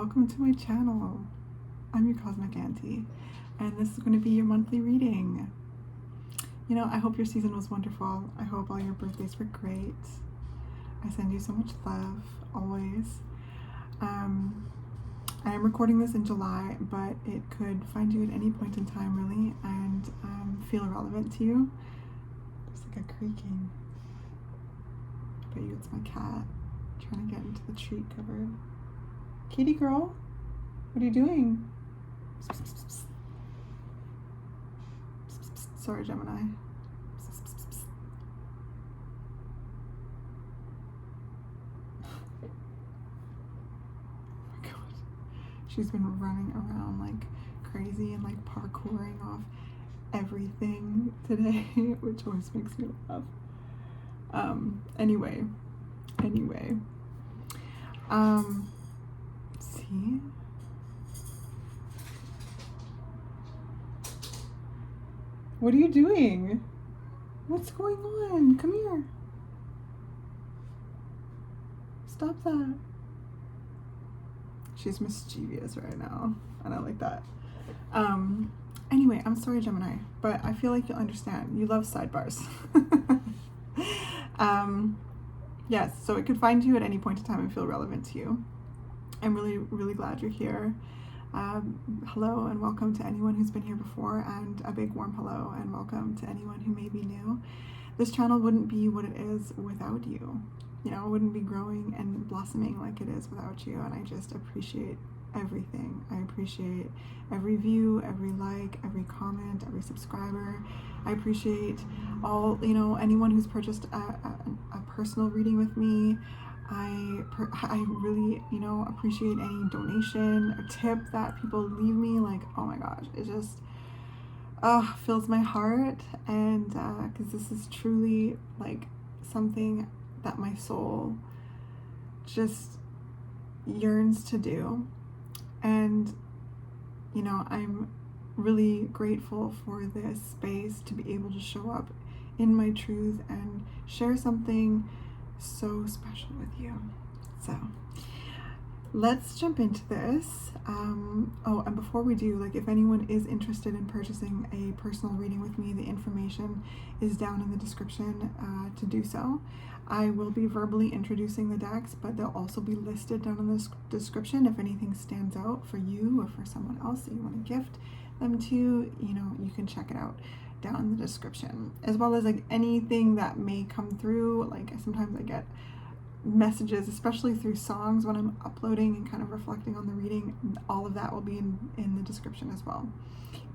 welcome to my channel. I'm your Cosmic Auntie, and this is going to be your monthly reading. You know, I hope your season was wonderful. I hope all your birthdays were great. I send you so much love, always. I am recording this in July, but it could find you at any point in time, really, and feel relevant to you. There's like a creaking. I bet you it's my cat trying to get into the tree cupboard. Kitty girl, what are you doing? Sorry, Gemini. Oh my god. She's been running around like crazy and like parkouring off everything today, which always makes me laugh. Anyway. See? What are you doing? What's going on? Come here. Stop that. She's mischievous right now. I don't like that. Anyway, I'm sorry, Gemini, but I feel like you'll understand. You love sidebars. Yes, so it could find you at any point in time and feel relevant to you. I'm really glad you're here. Hello and welcome to anyone who's been here before, and a big warm hello and welcome to anyone who may be new. This channel wouldn't be what it is without you. You know, it wouldn't be growing and blossoming like it is without you, and I just appreciate everything. I appreciate every view, every like, every comment, every subscriber. I appreciate all, you know, anyone who's purchased a personal reading with me. I really, you know, appreciate any donation or tip that people leave me. Like, oh my gosh, it just fills my heart, and because this is truly like something that my soul just yearns to do. And you know, I'm really grateful for this space to be able to show up in my truth and share something so special with you. So let's jump into this. Oh, and before we do, like, if anyone is interested in purchasing a personal reading with me, the information is down in the description to do so. I will be verbally introducing the decks, but they'll also be listed down in the description. If anything stands out for you or for someone else that you want to gift them to, you know, you can check it out down in the description, as well as like anything that may come through. Like, sometimes I get messages, especially through songs when I'm uploading and kind of reflecting on the reading. All of that will be in the description as well,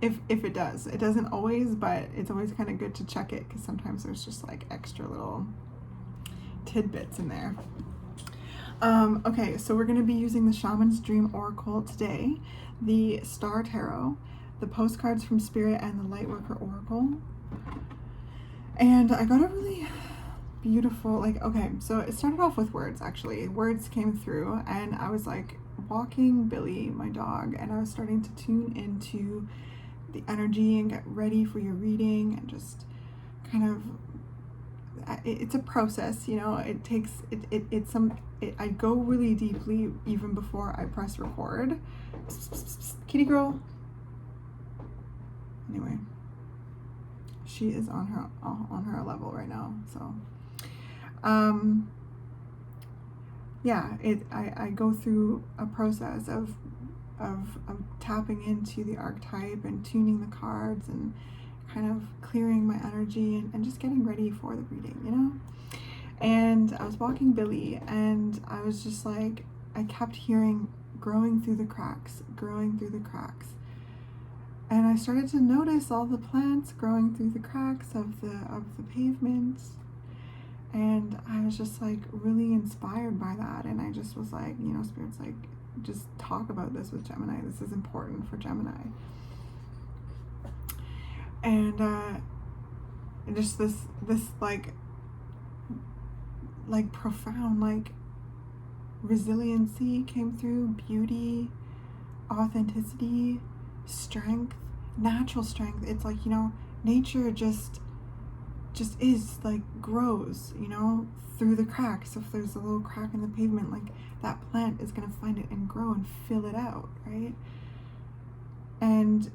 if it does. It doesn't always, but it's always kind of good to check it, because sometimes there's just like extra little tidbits in there. Okay, so we're going to be using the Shamans Dream Oracle today, the Star Tarot, the Postcards from Spirit, and the Lightworker Oracle. And I got a really beautiful, like, okay, so it started off with words. Actually, words came through, and I was like walking Billy, my dog, and I was starting to tune into the energy and get ready for your reading, and just kind of, it's a process, you know. It takes I go really deeply even before I press record. Kitty girl. Anyway, she is on her level right now, so yeah, I go through a process of tapping into the archetype and tuning the cards and kind of clearing my energy and just getting ready for the reading, you know. And I was walking Billy, and I was just like, I kept hearing growing through the cracks, and I started to notice all the plants growing through the cracks of the pavement. And I was just like really inspired by that, and I just was like, you know, Spirit's like, just talk about this with Gemini. This is important for Gemini. And just this like profound like resiliency came through, beauty, authenticity, strength, natural strength. It's like, you know, nature just just is, like, grows, you know, through the cracks. If there's a little crack in the pavement, like, that plant is going to find it and grow and fill it out, right? And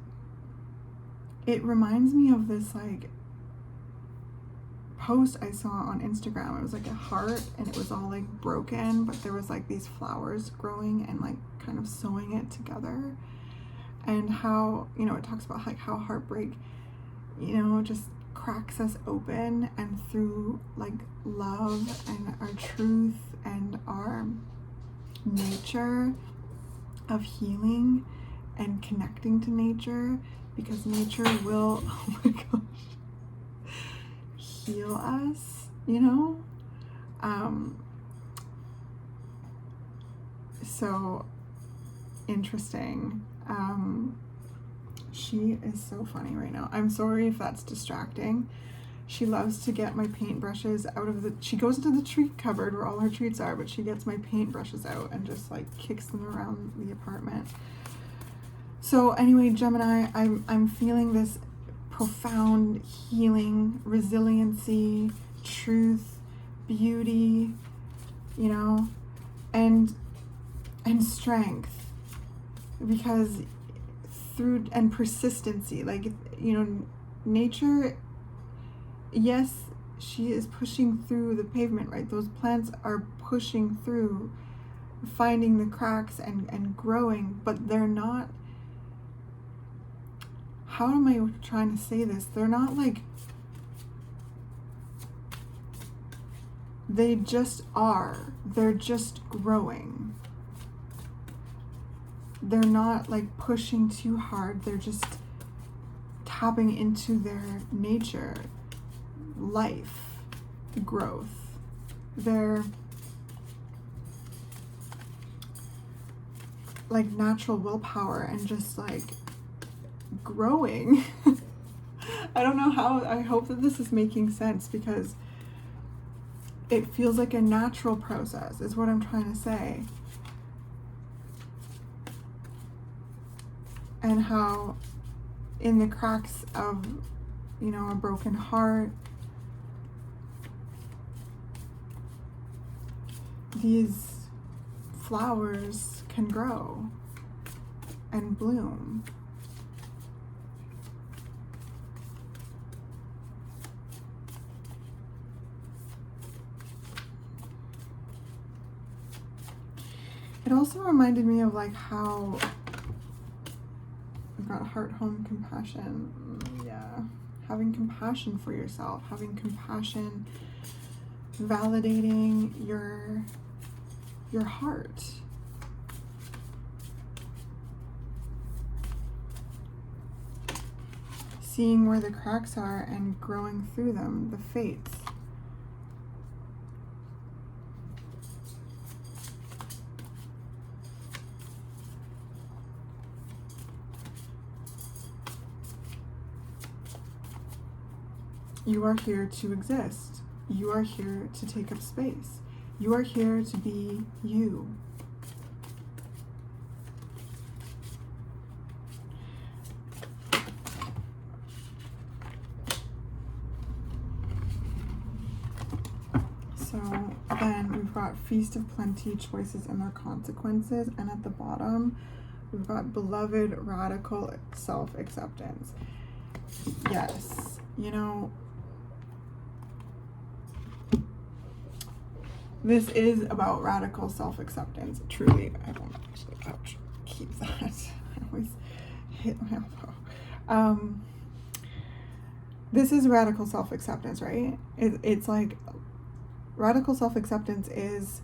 it reminds me of this, like, post I saw on Instagram. It was like a heart, and it was all, like, broken, but there was, like, these flowers growing and, like, kind of sewing it together. And how, you know, it talks about, like, how heartbreak, you know, just cracks us open, and through, like, love and our truth and our nature of healing and connecting to nature, because nature will, oh my gosh, heal us, you know? So interesting. She is so funny right now. I'm sorry if that's distracting. She loves to get my paintbrushes out of the, she goes into the treat cupboard where all her treats are, but she gets my paintbrushes out and just, like, kicks them around the apartment. So anyway, Gemini, I'm feeling this profound healing, resiliency, truth, beauty, you know, and strength, because through, and persistency, like, you know, nature, yes, she is pushing through the pavement, right? Those plants are pushing through, finding the cracks and growing, but they're not, how am I trying to say this? They're not, like, they just are. They're just growing. They're not, like, pushing too hard. They're just tapping into their nature, life, growth. They're, like, natural willpower and just, like, growing. I don't know how, I hope that this is making sense, because it feels like a natural process is what I'm trying to say. And how in the cracks of, you know, a broken heart, these flowers can grow and bloom. It also reminded me of, like, how I've got heart, home, compassion. Yeah. Having compassion for yourself, having compassion, validating your heart. Seeing where the cracks are and growing through them, the fates. You are here to exist. You are here to take up space. You are here to be you. So then we've got Feast of Plenty, choices and their consequences. And at the bottom, we've got beloved, radical self-acceptance. Yes, you know, this is about radical self-acceptance, truly. I don't actually, ouch, keep that. I always hit my elbow. This is radical self-acceptance, right? It's like, radical self-acceptance is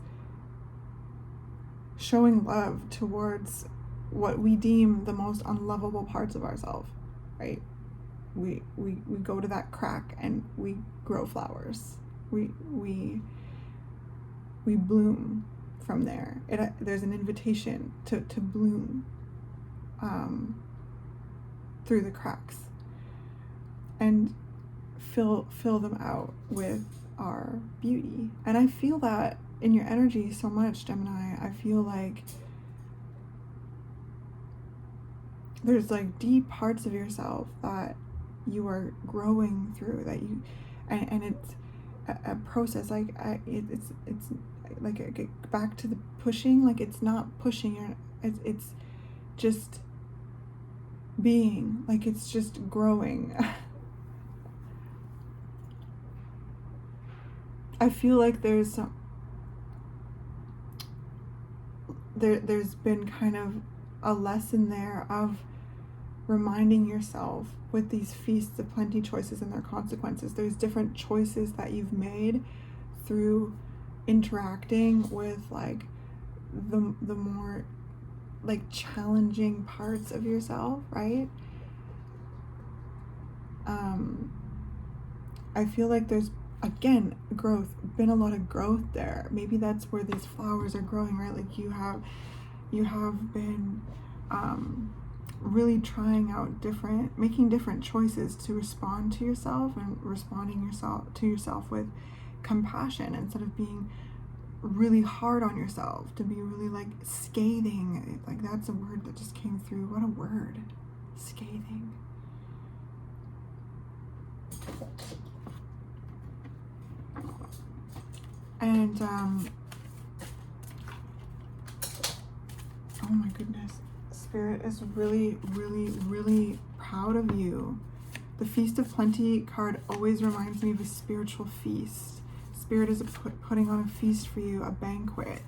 showing love towards what we deem the most unlovable parts of ourselves, right? We go to that crack and we grow flowers. We bloom from there. There's an invitation to bloom through the cracks and fill them out with our beauty. And I feel that in your energy so much, Gemini. I feel like there's, like, deep parts of yourself that you are growing through, that you, and it's a process. Like it's like back to the pushing. Like it's not pushing. It's just being. Like it's just growing. I feel like there's been kind of a lesson there of reminding yourself with these feasts of plenty choices and their consequences. There's different choices that you've made through interacting with like the more like challenging parts of yourself, right? I feel like there's, again, been a lot of growth there. Maybe that's where these flowers are growing, right? Like you have been really trying out making different choices to respond to yourself, and responding to yourself with compassion instead of being really hard on yourself, to be really like scathing. Like that's a word that just came through. What a word. Scathing. And oh my goodness, Spirit is really, really, really proud of you. The Feast of Plenty card always reminds me of a spiritual feast. Spirit is putting on a feast for you, a banquet,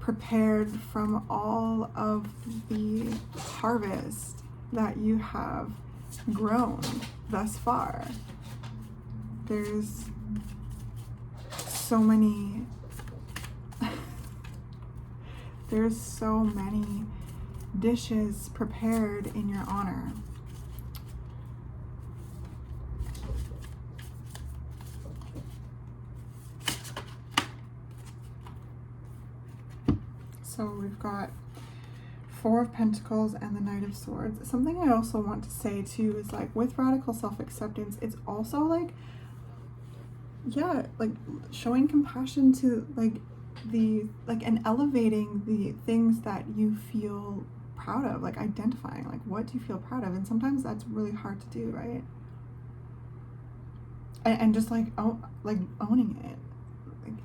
prepared from all of the harvest that you have grown thus far. There's so many dishes prepared in your honor. So we've got Four of Pentacles and the Knight of Swords. Something I also want to say too is like with radical self-acceptance, it's also like, yeah, like showing compassion to and elevating the things that you feel proud of, like identifying like what do you feel proud of, and sometimes that's really hard to do, right? And just like owning it, like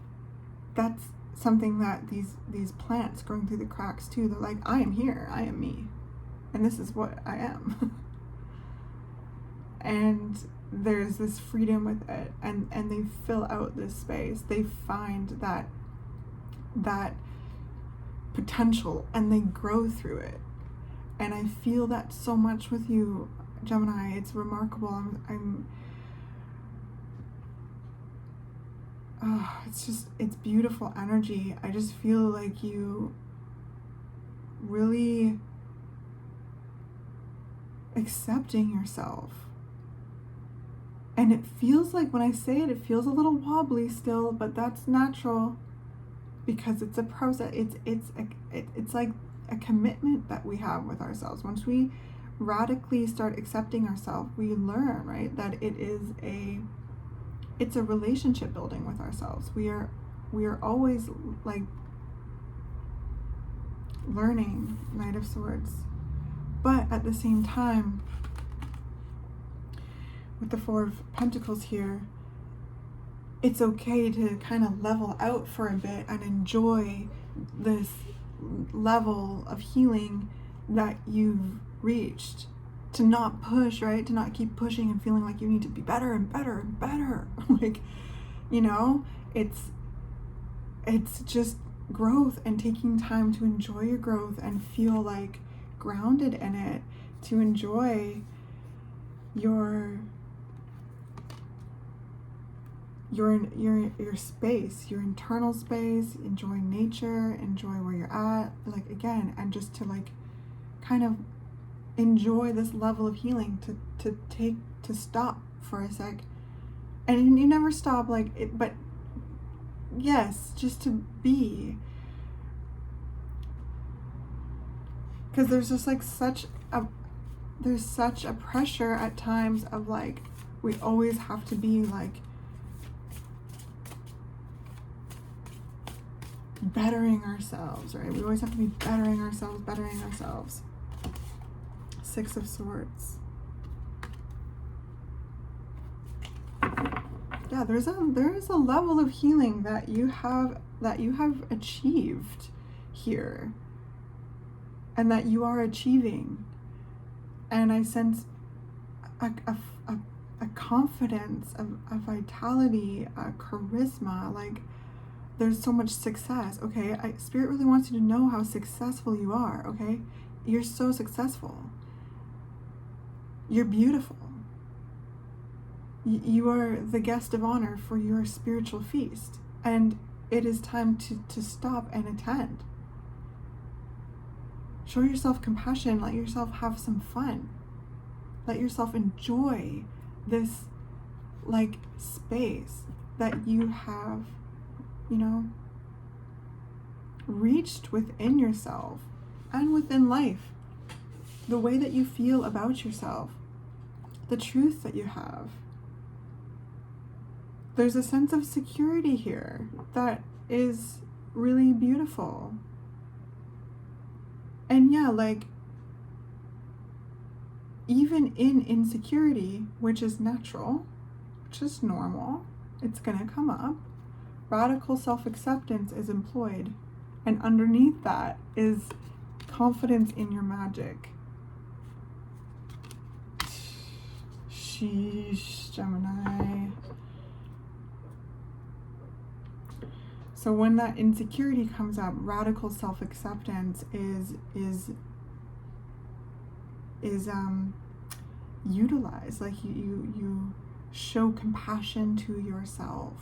that's something that these plants growing through the cracks too. They're like, I am here, I am me, and this is what I am. And there's this freedom with it, and they fill out this space. They find that potential and they grow through it. And I feel that so much with you, Gemini. It's remarkable. It's beautiful energy. I just feel like you really accepting yourself. And it feels like, when I say it, it feels a little wobbly still, but that's natural because it's a process. It's like a commitment that we have with ourselves. Once we radically start accepting ourselves, we learn, right, that it's a relationship building with ourselves. We are always like learning, Knight of Swords. But at the same time, with the Four of Pentacles here, it's okay to kind of level out for a bit and enjoy this level of healing that you've reached. To not push, right? To not keep pushing and feeling like you need to be better and better and better. Like, you know, it's just growth, and taking time to enjoy your growth and feel like grounded in it, to enjoy your space, your internal space, enjoy nature, enjoy where you're at, like, again, and just to like kind of enjoy this level of healing, to stop for a sec. And you never stop, like it, but yes, just to be, because there's just like such a pressure at times of like, we always have to be like bettering ourselves, right? We always have to be bettering ourselves. Six of Swords. yeah, there is a level of healing that you have achieved here, and that you are achieving. And I sense a confidence, a vitality, a charisma. Like, there's so much success. Okay, Spirit really wants you to know how successful you are. Okay, you're so successful. You're beautiful. You are the guest of honor for your spiritual feast, and it is time to stop and attend. Show yourself compassion. Let yourself have some fun. Let yourself enjoy this, like, space that you have, reached within yourself and within life. The way that you feel about yourself, the truth that you have. There's a sense of security here that is really beautiful. And yeah, like, even in insecurity, which is natural, which is normal, it's gonna come up, radical self-acceptance is employed. And underneath that is confidence in your magic. Sheesh, Gemini. So when that insecurity comes up, radical self-acceptance is utilized. Like, you show compassion to yourself,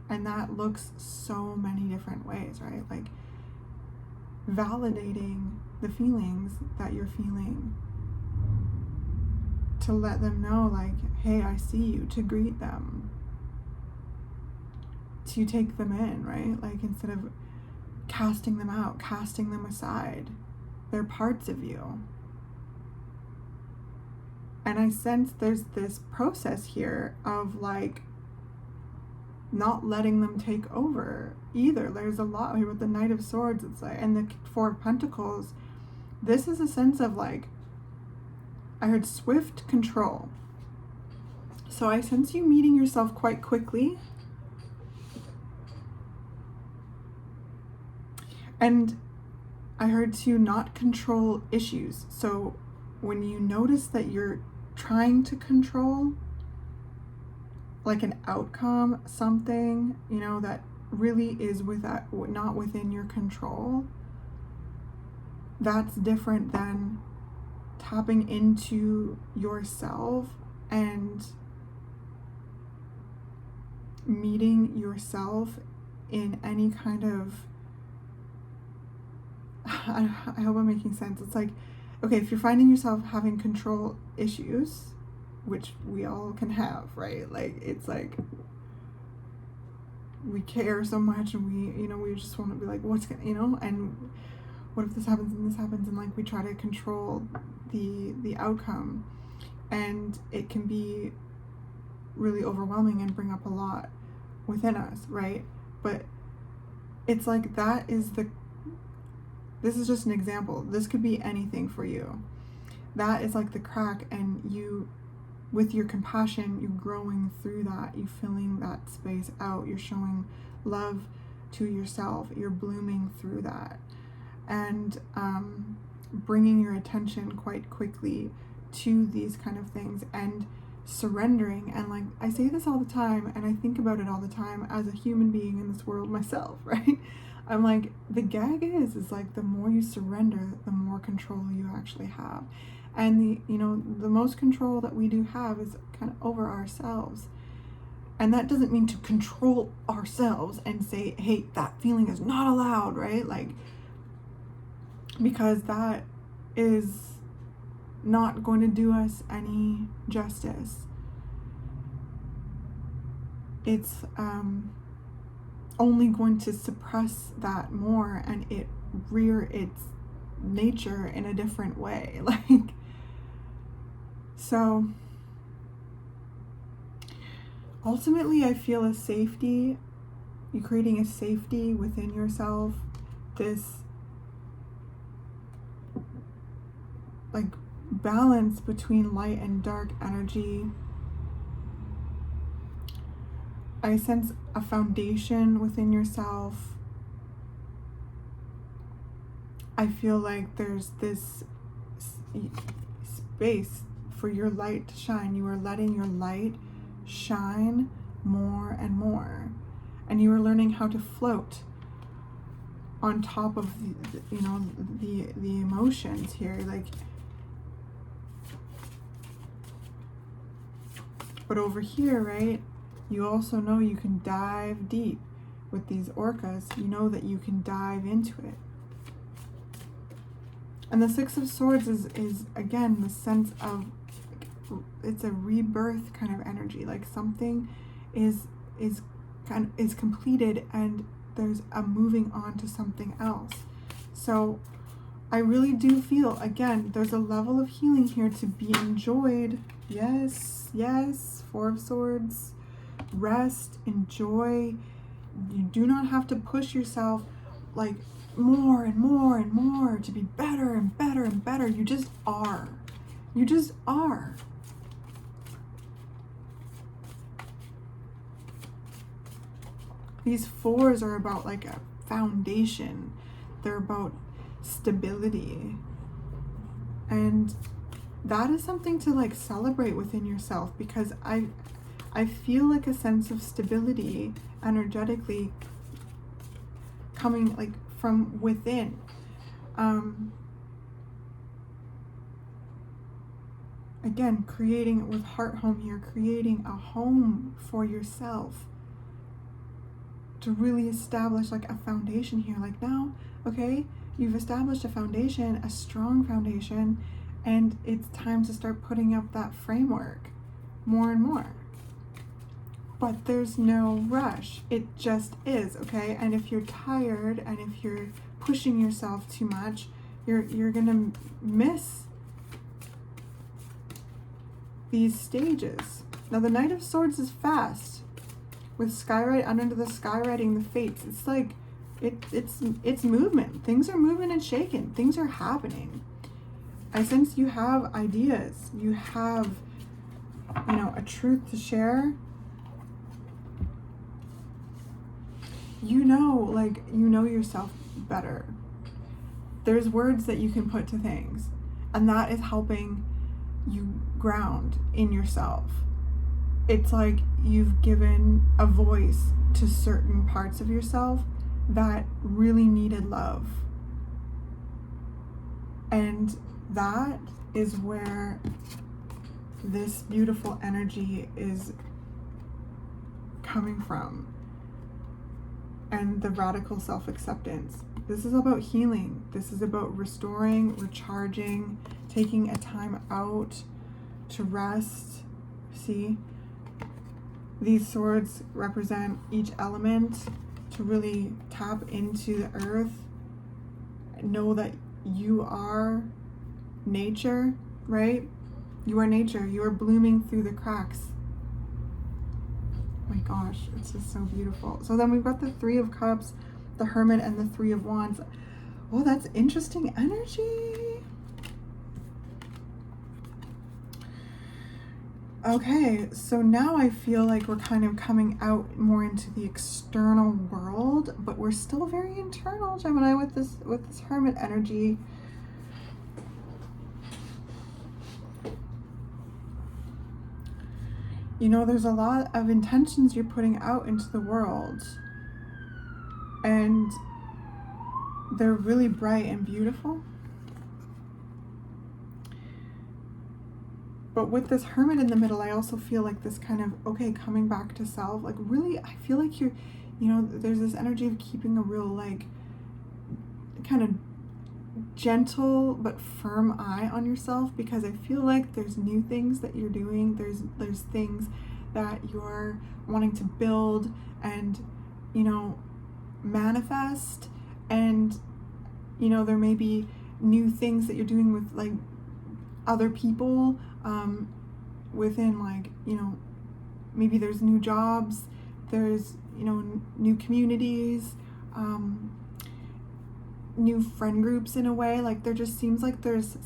and that looks so many different ways, right? Like, validating the feelings that you're feeling, to let them know, like, hey, I see you, to greet them, to take them in, right? Like, instead of casting them out, casting them aside, they're parts of you. And I sense there's this process here of, like, not letting them take over either. There's a lot here with the Knight of Swords, it's like, and the Four of Pentacles. This is a sense of, like, I heard swift control. So I sense you meeting yourself quite quickly. And I heard to not control issues. So when you notice that you're trying to control, like, an outcome, something, that really is not within your control, that's different than tapping into yourself and meeting yourself in any kind of, I hope I'm making sense. It's like, okay, if you're finding yourself having control issues, which we all can have, right? Like, it's like, we care so much, and we just want to be like, what's gonna, and what if this happens and this happens, and, like, we try to control the outcome, and it can be really overwhelming and bring up a lot within us, right? But it's like, this is just an example. This could be anything for you. That is like the crack, and you, with your compassion, you're growing through that, you filling that space out, you're showing love to yourself, you're blooming through that, and bringing your attention quite quickly to these kind of things, and surrendering. And, like, I say this all the time, and I think about it all the time as a human being in this world myself, right? I'm like, the gag is like, the more you surrender, the more control you actually have. And the most control that we do have is kind of over ourselves. And that doesn't mean to control ourselves and say, hey, that feeling is not allowed, right? Like, because that is not going to do us any justice. It's only going to suppress that more, and it rear its nature in a different way. Like, so ultimately, I feel a safety, you're creating a safety within yourself, this, like, balance between light and dark energy. I sense a foundation within yourself. I feel like there's this space for your light to shine. You are letting your light shine more and more. And you are learning how to float on top of the emotions here. Like, but over here, right, you also know you can dive deep with these orcas. You know that you can dive into it. And the Six of Swords is again the sense of, it's a rebirth kind of energy. Like something is completed and there's a moving on to something else. So I really do feel, again, there's a level of healing here to be enjoyed. Yes, yes, Four of Swords. Rest, enjoy. You do not have to push yourself like more and more and more to be better and better and better. You just are. You just are. These fours are about like a foundation. They're about stability. And that is something to like celebrate within yourself, because I feel like a sense of stability energetically coming like from within. Again, creating with heart home here, creating a home for yourself to really establish like a foundation here. Like now, okay, you've established a foundation, a strong foundation, and it's time to start putting up that framework more and more. But there's no rush. It just is, okay? And if you're tired and if you're pushing yourself too much, you're gonna miss these stages. Now the Knight of Swords is fast. With Skywrite, under the skywriting the fates, it's like it's movement. Things are moving and shaking. Things are happening. I sense you have ideas. You have, a truth to share. You know yourself better. There's words that you can put to things, and that is helping you ground in yourself. It's like you've given a voice to certain parts of yourself that really needed love. And that is where this beautiful energy is coming from. And the radical self-acceptance. This is about healing. This is about restoring, recharging, taking a time out to rest. See? These swords represent each element, to really tap into the earth. Know that you are nature, right? You are nature. You are blooming through the cracks. Oh my gosh, it's just so beautiful. So then we've got the Three of Cups, the Hermit, and the Three of Wands. Oh, that's interesting energy. Okay, so now I feel like we're kind of coming out more into the external world, but we're still very internal, Gemini, with this Hermit energy. There's a lot of intentions you're putting out into the world, and they're really bright and beautiful. But with this Hermit in the middle, I also feel like this kind of, okay, coming back to self. Like really, I feel like you're, there's this energy of keeping a real, like, kind of gentle but firm eye on yourself, because I feel like there's new things that you're doing. There's things that you're wanting to build and, manifest. And, there may be new things that you're doing with, like, other people, within, like, maybe there's new jobs, there's, new communities, new friend groups in a way. Like there just seems like there's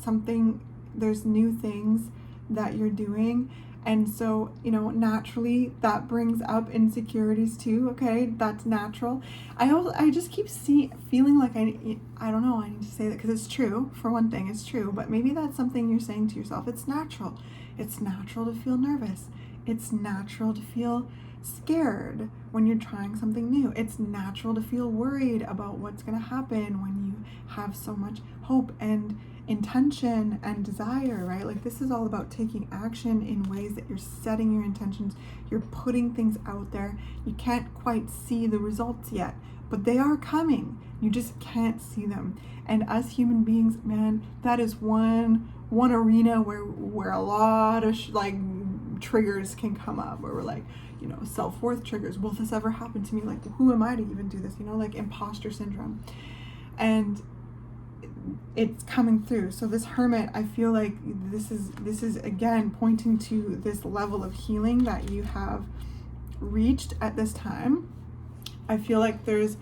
new things that you're doing, And so, you know, naturally that brings up insecurities too. Okay, that's natural. I just keep feeling like I don't know, I need to say that because it's true. For one thing, it's true, but maybe that's something you're saying to yourself. It's natural. It's natural to feel nervous. It's natural to feel scared when you're trying something new. It's natural to feel worried about what's going to happen when you have so much hope and intention and desire, right? Like, this is all about taking action in ways that you're setting your intentions, you're putting things out there. You can't quite see the results yet, but they are coming. You just can't see them. And as human beings, man, that is one arena where a lot of triggers can come up, where we're like, you know, self-worth triggers. Will this ever happen to me? Like, who am I to even do this? You know, like imposter syndrome. And it's coming through. So this hermit, I feel like this is again pointing to this level of healing that you have reached at this time. I feel like there's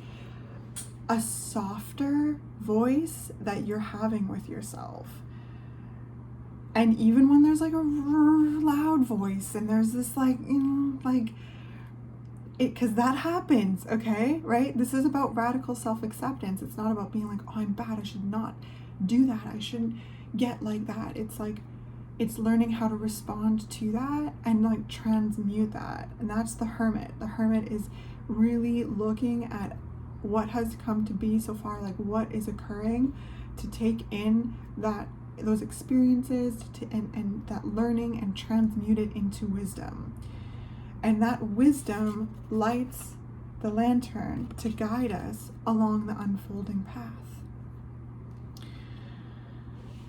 a softer voice that you're having with yourself. And even when there's like a loud voice and there's this because that happens, okay, right? This is about radical self-acceptance. It's not about being like, oh, I'm bad, I should not do that, I shouldn't get like that. It's like, it's learning how to respond to that and like transmute that. And that's the hermit. The hermit is really looking at what has come to be so far, like what is occurring, to take in those experiences and that learning and transmute it into wisdom. And that wisdom lights the lantern to guide us along the unfolding path.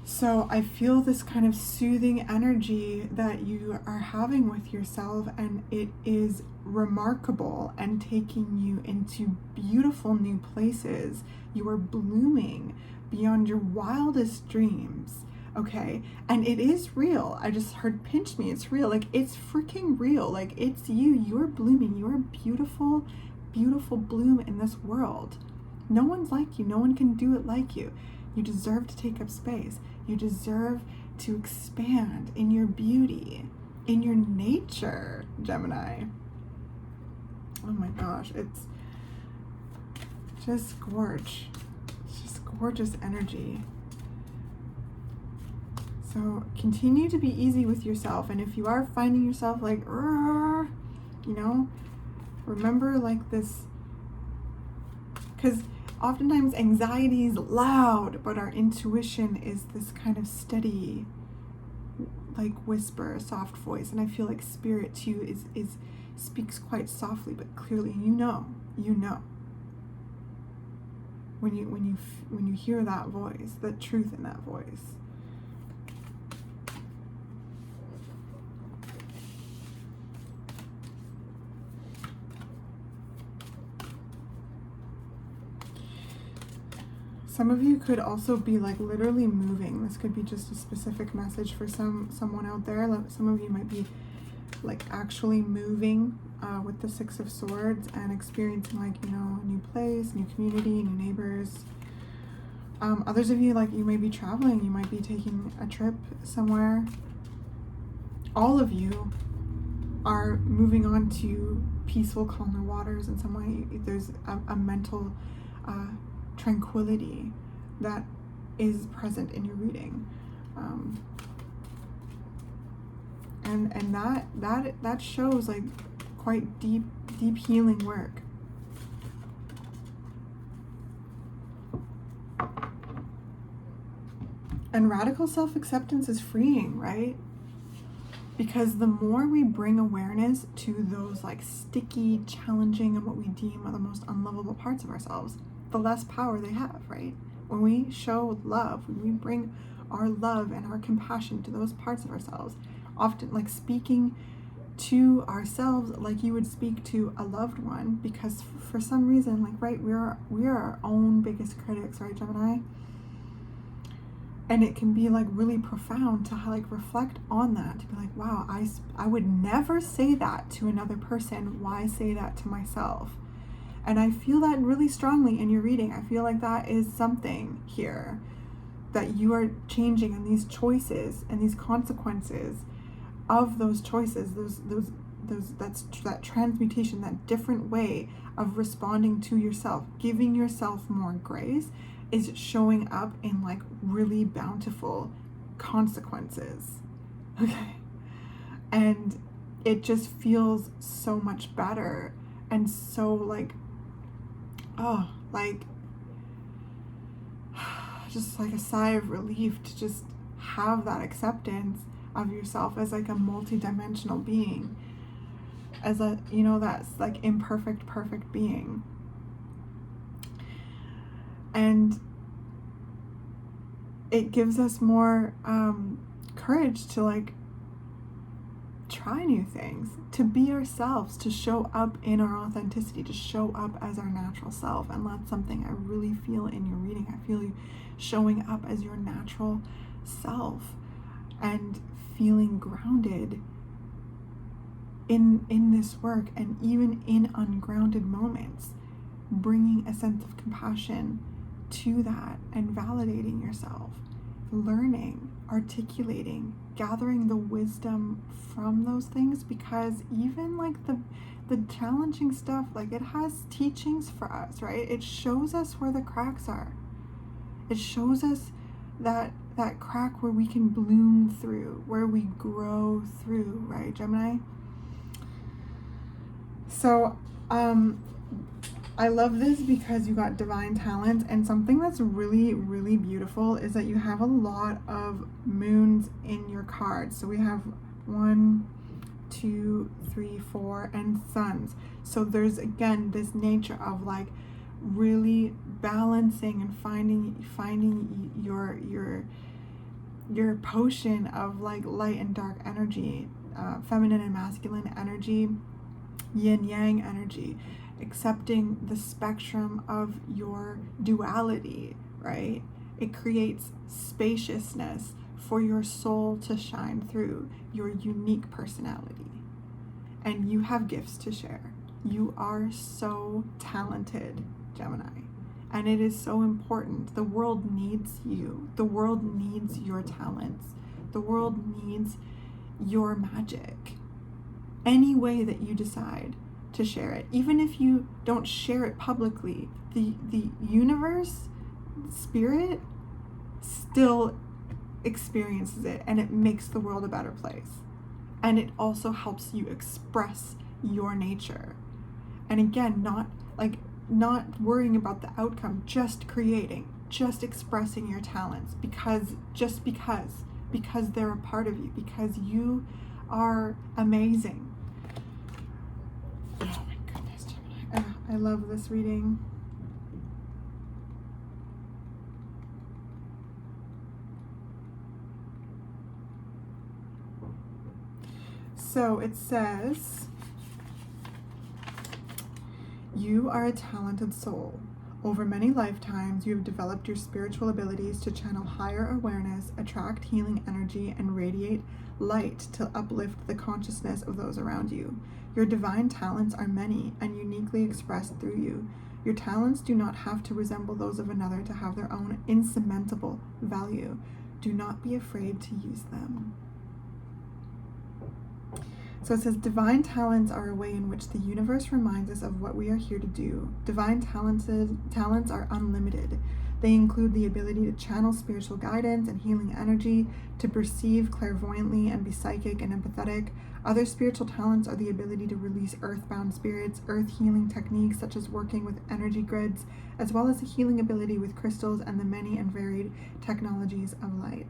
So I feel this kind of soothing energy that you are having with yourself, and it is remarkable and taking you into beautiful new places. You are blooming beyond your wildest dreams. Okay, and it is real. I just heard pinch me. It's real. Like, it's freaking real. Like, it's you. You're blooming. You're a beautiful, beautiful bloom in this world. No one's like you. No one can do it like you. You deserve to take up space. You deserve to expand in your beauty, in your nature, Gemini. Oh my gosh, it's just gorge. It's just gorgeous energy. So continue to be easy with yourself. And if you are finding yourself like, you know, remember like this, because oftentimes anxiety is loud, but our intuition is this kind of steady, like whisper, soft voice. And I feel like spirit too is speaks quite softly but clearly. You know, when you hear that voice, the truth in that voice. Some of you could also be like literally moving. This could be just a specific message for someone out there. Some of you might be like actually moving with the Six of Swords and experiencing like, you know, a new place, new community, new neighbors. Others of you, like, you may be traveling. You might be taking a trip somewhere. All of you are moving on to peaceful, calmer waters in some way. There's a mental tranquility that is present in your reading, and that shows like quite deep healing work. And radical self-acceptance is freeing, right? Because the more we bring awareness to those like sticky, challenging, and what we deem are the most unlovable parts of ourselves, the less power they have, right? When we show love, when we bring our love and our compassion to those parts of ourselves, often like speaking to ourselves like you would speak to a loved one, because for some reason, like, right, we are our own biggest critics, right, Gemini? And it can be like really profound to like reflect on that, to be like, wow, I would never say that to another person. Why say that to myself? And I feel that really strongly in your reading. I feel like that is something here that you are changing, and these choices and these consequences of those choices, that transmutation, that different way of responding to yourself, giving yourself more grace, is showing up in like really bountiful consequences. Okay. And it just feels so much better, and so like, oh, like just like a sigh of relief to just have that acceptance of yourself as like a multi-dimensional being, as a, you know, that's like imperfect, perfect being. And it gives us more courage to like try new things, to be ourselves, to show up in our authenticity, to show up as our natural self. And that's something I really feel in your reading. I feel you showing up as your natural self and feeling grounded in this work, and even in ungrounded moments, bringing a sense of compassion to that and validating yourself, learning, articulating, gathering the wisdom from those things, because even like the challenging stuff, like it has teachings for us, right? It shows us where the cracks are. It shows us that crack where we can bloom through, where we grow through, right, Gemini? So I love this because you got divine talents, and something that's really, really beautiful is that you have a lot of moons in your cards. So we have 1, 2, 3, 4, and suns. So there's again this nature of like really balancing and finding your potion of like light and dark energy, feminine and masculine energy, yin yang energy, accepting the spectrum of your duality, right? It creates spaciousness for your soul to shine through, your unique personality. And you have gifts to share. You are so talented, Gemini. And it is so important. The world needs you. The world needs your talents. The world needs your magic. Any way that you decide to share it, even if you don't share it publicly, the universe, spirit, still experiences it, and it makes the world a better place. And it also helps you express your nature. And again, not worrying about the outcome, just creating, just expressing your talents, because they're a part of you, because you are amazing. Oh my goodness, Gemini. I love this reading. So it says, you are a talented soul. Over many lifetimes, you have developed your spiritual abilities to channel higher awareness, attract healing energy, and radiate light to uplift the consciousness of those around you. Your divine talents are many and uniquely expressed through you. Your talents do not have to resemble those of another to have their own insurmountable value. Do not be afraid to use them. So it says, divine talents are a way in which the universe reminds us of what we are here to do. Divine talents are unlimited. They include the ability to channel spiritual guidance and healing energy, to perceive clairvoyantly and be psychic and empathetic. Other spiritual talents are the ability to release earthbound spirits, earth healing techniques such as working with energy grids, as well as a healing ability with crystals and the many and varied technologies of light.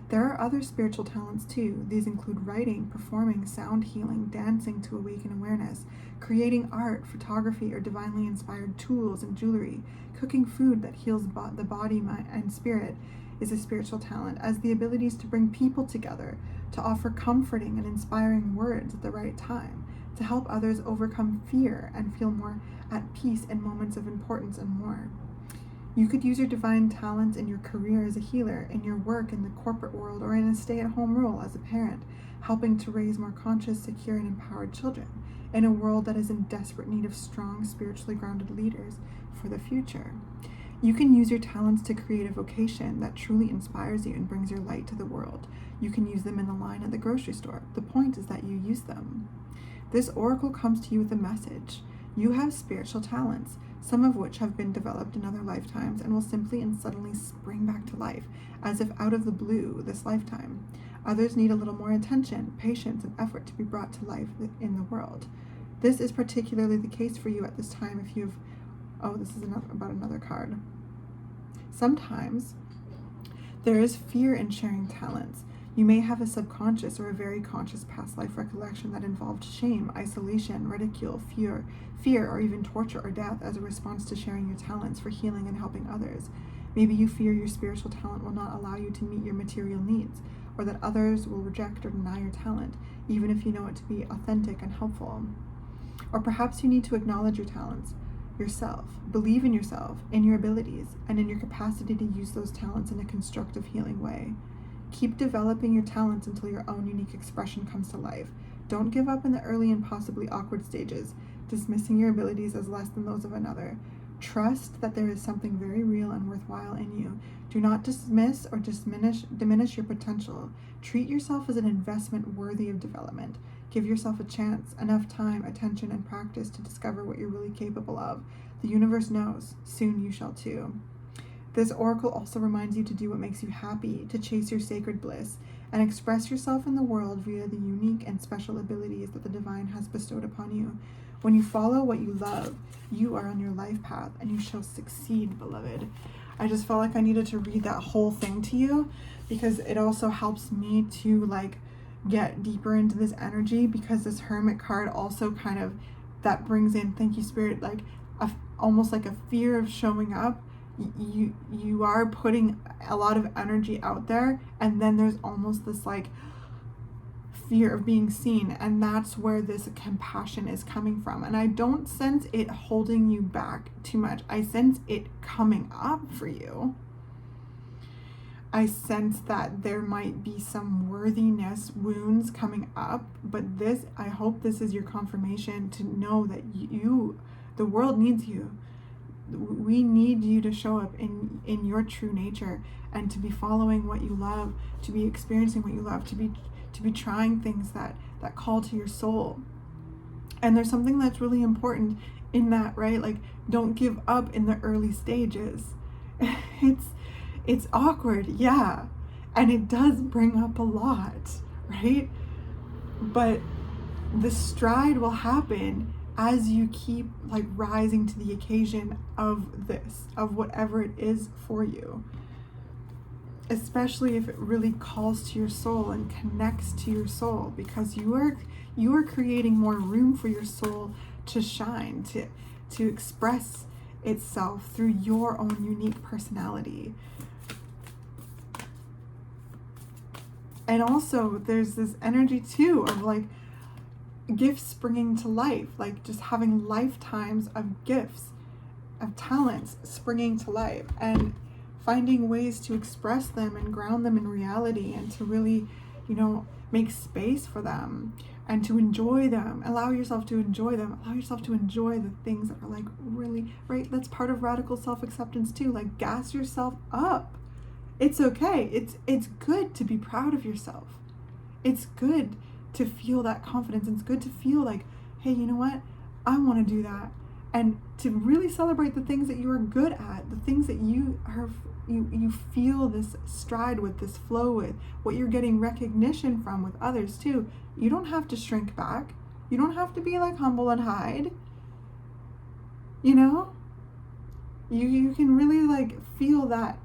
There are other spiritual talents too. These include writing, performing, sound healing, dancing to awaken awareness, creating art, photography, or divinely inspired tools and jewelry. Cooking food that heals the body, mind, and spirit is a spiritual talent, as the abilities to bring people together, to offer comforting and inspiring words at the right time, to help others overcome fear and feel more at peace in moments of importance, and more. You could use your divine talents in your career as a healer, in your work in the corporate world, or in a stay-at-home role as a parent, helping to raise more conscious, secure, and empowered children in a world that is in desperate need of strong, spiritually grounded leaders for the future. You can use your talents to create a vocation that truly inspires you and brings your light to the world. You can use them in the line at the grocery store. The point is that you use them. This oracle comes to you with a message. You have spiritual talents, some of which have been developed in other lifetimes and will simply and suddenly spring back to life, as if out of the blue this lifetime. Others need a little more attention, patience, and effort to be brought to life in the world. This is particularly the case for you at this time if you've... Oh, this is about another card. Sometimes there is fear in sharing talents. You may have a subconscious or a very conscious past life recollection that involved shame, isolation, ridicule, fear, or even torture or death as a response to sharing your talents for healing and helping others. Maybe you fear your spiritual talent will not allow you to meet your material needs, or that others will reject or deny your talent, even if you know it to be authentic and helpful. Or perhaps you need to acknowledge your talents yourself, believe in yourself, in your abilities, and in your capacity to use those talents in a constructive, healing way. Keep developing your talents until your own unique expression comes to life. Don't give up in the early and possibly awkward stages, dismissing your abilities as less than those of another. Trust that there is something very real and worthwhile in you. Do not dismiss or diminish your potential. Treat yourself as an investment worthy of development. Give yourself a chance, enough time, attention, and practice to discover what you're really capable of. The universe knows. Soon you shall too. This oracle also reminds you to do what makes you happy, to chase your sacred bliss, and express yourself in the world via the unique and special abilities that the divine has bestowed upon you. When you follow what you love, you are on your life path, and you shall succeed, beloved. I just felt like I needed to read that whole thing to you, because it also helps me to get deeper into this energy, because this Hermit card also kind of, that brings in, thank you Spirit, almost like a fear of showing up. You are putting a lot of energy out there, and then there's almost this fear of being seen, and that's where this compassion is coming from. And I don't sense it holding you back too much. I sense it coming up for you. I sense that there might be some worthiness wounds coming up, but this, I hope this is your confirmation to know that the world needs you. We need you to show up in your true nature, and to be following what you love, to be experiencing what you love, to be trying things that call to your soul. And there's something that's really important in that, right? Don't give up in the early stages. It's awkward, yeah, and it does bring up a lot, right? But the stride will happen as you keep rising to the occasion of this, of whatever it is for you, especially if it really calls to your soul and connects to your soul, because you are creating more room for your soul to shine, to express itself through your own unique personality. And also there's this energy too of gifts springing to life, just having lifetimes of gifts, of talents springing to life, and finding ways to express them and ground them in reality, and to really, make space for them and to enjoy them. Allow yourself to enjoy them. Allow yourself to enjoy the things that are really, right? That's part of radical self-acceptance too. Gas yourself up. It's okay. It's good to be proud of yourself. It's good to feel that confidence. It's good to feel hey, you know what? I want to do that. And to really celebrate the things that you are good at, the things that you feel this stride with, this flow with, what you're getting recognition from with others too. You don't have to shrink back. You don't have to be humble and hide. You can really feel that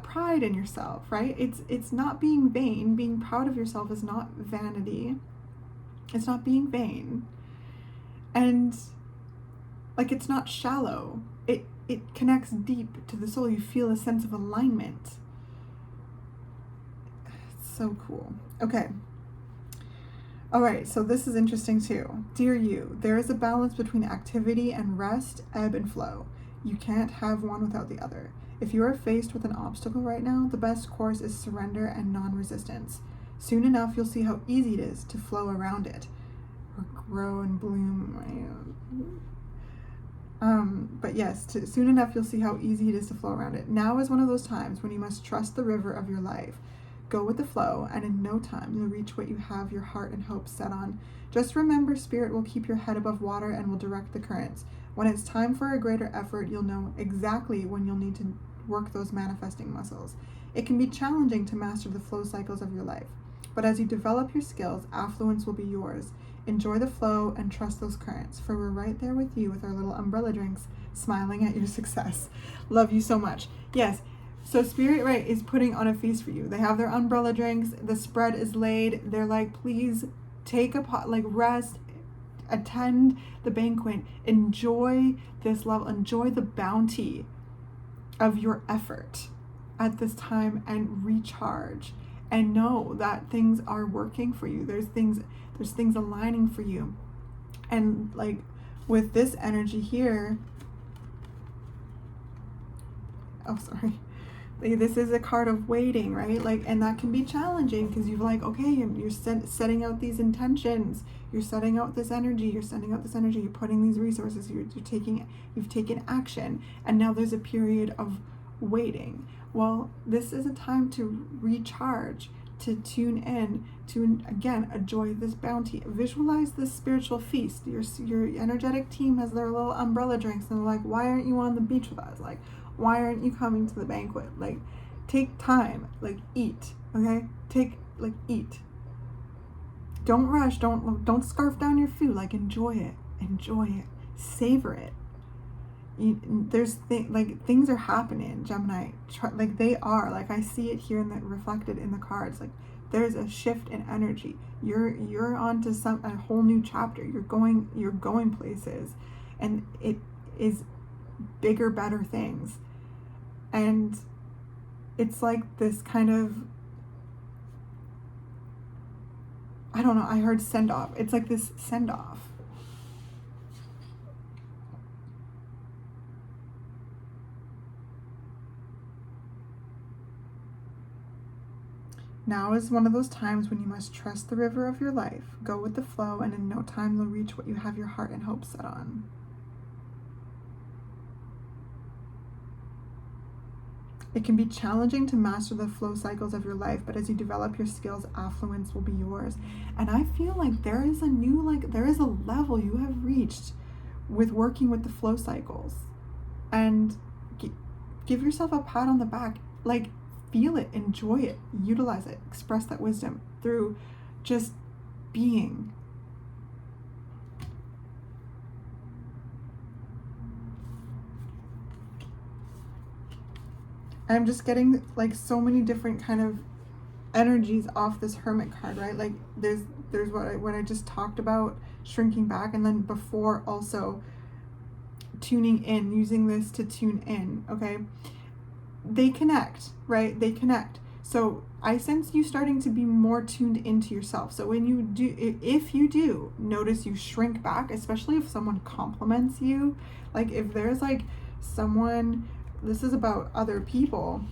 pride in yourself, right? It's not being vain. Being proud of yourself is not vanity. It's not being vain. And it's not shallow. It connects deep to the soul. You feel a sense of alignment. It's so cool. Okay. All right, so this is interesting too. Dear you, there is a balance between activity and rest, ebb and flow. You can't have one without the other. If you are faced with an obstacle right now, the best course is surrender and non-resistance. Soon enough, you'll see how easy it is to flow around it, or grow and bloom. But yes, soon enough you'll see how easy it is to flow around it. Now is one of those times when you must trust the river of your life. Go with the flow, and in no time you'll reach what you have your heart and hope set on. Just remember, Spirit will keep your head above water and will direct the currents. When it's time for a greater effort, you'll know exactly when you'll need to work those manifesting muscles. It can be challenging to master the flow cycles of your life, but as you develop your skills, affluence will be yours. Enjoy the flow and trust those currents, for we're right there with you with our little umbrella drinks, smiling at your success. Love you so much. Yes, so Spirit, right, is putting on a feast for you. They have their umbrella drinks. The spread is laid. They're like, please take a pot, like rest, attend the banquet, enjoy this level, enjoy the bounty of your effort at this time, and recharge, and know that things are working for you. There's things aligning for you. And like with this energy here, oh sorry, this is a card of waiting, right? Like, and that can be challenging because you're like, okay, you're setting out these intentions, you're setting out this energy, you're putting these resources, you've taken action, and now there's a period of waiting. Well, this is a time to recharge, to tune in, to again enjoy this bounty. Visualize this spiritual feast. Your energetic team has their little umbrella drinks, and they're like, why aren't you on the beach with us? Like, why aren't you coming to the banquet? Like, take time, like eat, okay? Eat. Don't rush, don't scarf down your food, like enjoy it, savor it. Things are happening, Gemini, like they are, like I see it here reflected in the cards. Like there's a shift in energy. You're on to a whole new chapter. You're going places, and it is bigger, better things. And it's like this kind of, I don't know, I heard send off. It's like this send off. Now is one of those times when you must trust the river of your life. Go with the flow, and in no time you'll reach what you have your heart and hope set on. It can be challenging to master the flow cycles of your life, but as you develop your skills, affluence will be yours. And I feel like there is a level you have reached with working with the flow cycles. And give yourself a pat on the back. Like, feel it, enjoy it, utilize it, express that wisdom through just being. I'm just getting like so many different kind of energies off this Hermit card, right? Like there's what I just talked about, shrinking back, and then before also tuning in, using this to tune in, okay? They connect, right? They connect. So I sense you starting to be more tuned into yourself. So when you do, if you do notice you shrink back, especially if someone compliments you, like if there's like someone, this is about other people,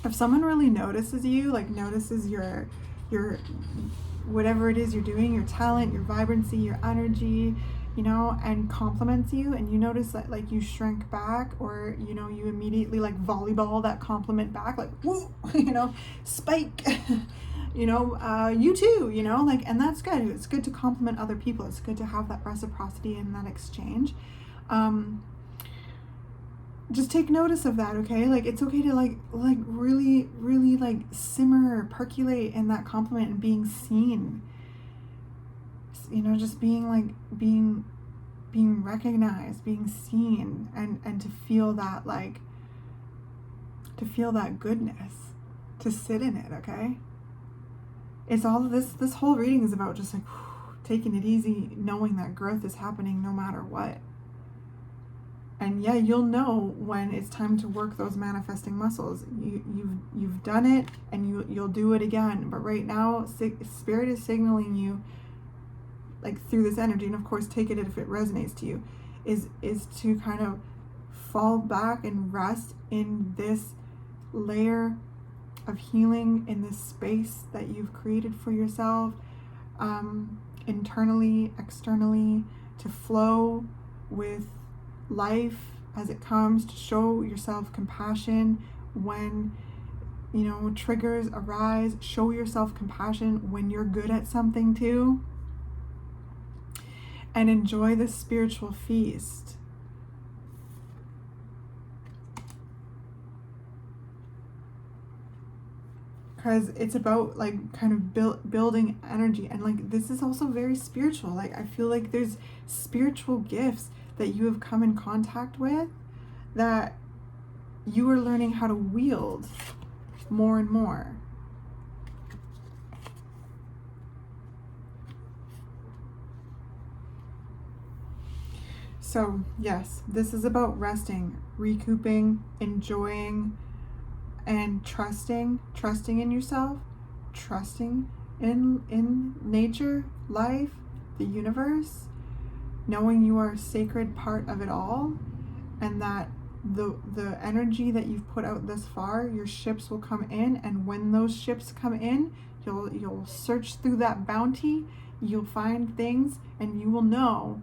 if someone really notices you, like notices your whatever it is you're doing, your talent, your vibrancy, your energy, you know, and compliments you, and you notice that like you shrink back, or you know, you immediately like volleyball that compliment back, like woo, you know, spike, you know, you too, you know, like, and that's good. It's good to compliment other people. It's good to have that reciprocity and that exchange. Just take notice of that, okay? Like it's okay to like really like simmer, percolate in that compliment and being seen. You know, just being recognized, being seen, and to feel that, like, to feel that goodness, to sit in it, okay? It's all of this whole reading is about just like taking it easy, knowing that growth is happening no matter what. And yeah, you'll know when it's time to work those manifesting muscles. You've done it, and you'll do it again. But right now, Spirit is signaling you, like through this energy, and of course take it if it resonates to you, is to kind of fall back and rest in this layer of healing, in this space that you've created for yourself, internally, externally, to flow with life as it comes, to show yourself compassion when, you know, triggers arise. Show yourself compassion when you're good at something too. And enjoy the spiritual feast. Because it's about like kind of building energy, and like this is also very spiritual. Like I feel like there's spiritual gifts that you have come in contact with that you are learning how to wield more and more. So yes, this is about resting, recouping, enjoying, and trusting in yourself, trusting in nature, life, the universe, knowing you are a sacred part of it all, and that the energy that you've put out thus far, your ships will come in, and when those ships come in, you'll search through that bounty, you'll find things, and you will know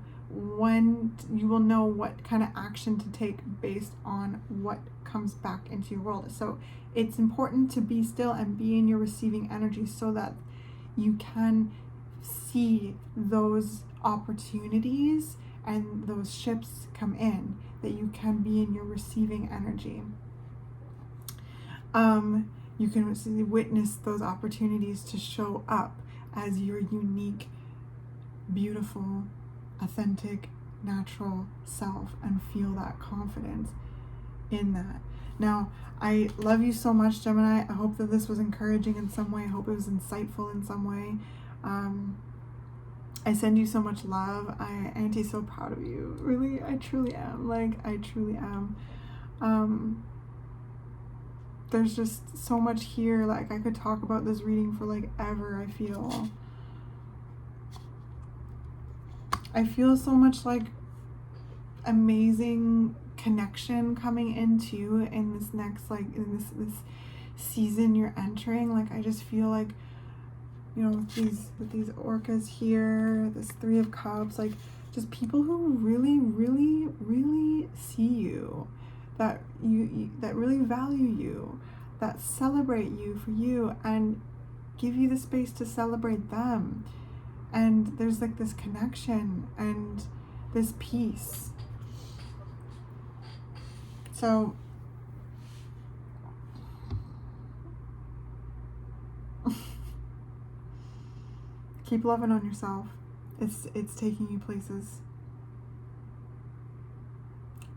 what kind of action to take based on what comes back into your world. So it's important to be still and be in your receiving energy so that you can see those opportunities and those ships come in, that you can be in your receiving energy. You can witness those opportunities to show up as your unique, beautiful, authentic, natural self, and feel that confidence in that. Now, I love you so much, Gemini. I hope that this was encouraging in some way. I hope it was insightful in some way. I send you so much love. Auntie's so proud of you. Really, I truly am. Like, I truly am. There's just so much here. Like, I could talk about this reading for like ever, I feel. I feel so much like amazing connection coming into in this next, like in this season you're entering. Like I just feel like, you know, with these orcas here, this Three of Cups, like just people who really, really, really see you, that that really value you, that celebrate you for you and give you the space to celebrate them. And there's like this connection and this peace. So keep loving on yourself. It's taking you places.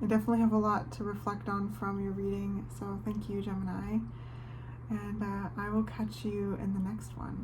I definitely have a lot to reflect on from your reading, so thank you, Gemini. And I will catch you in the next one.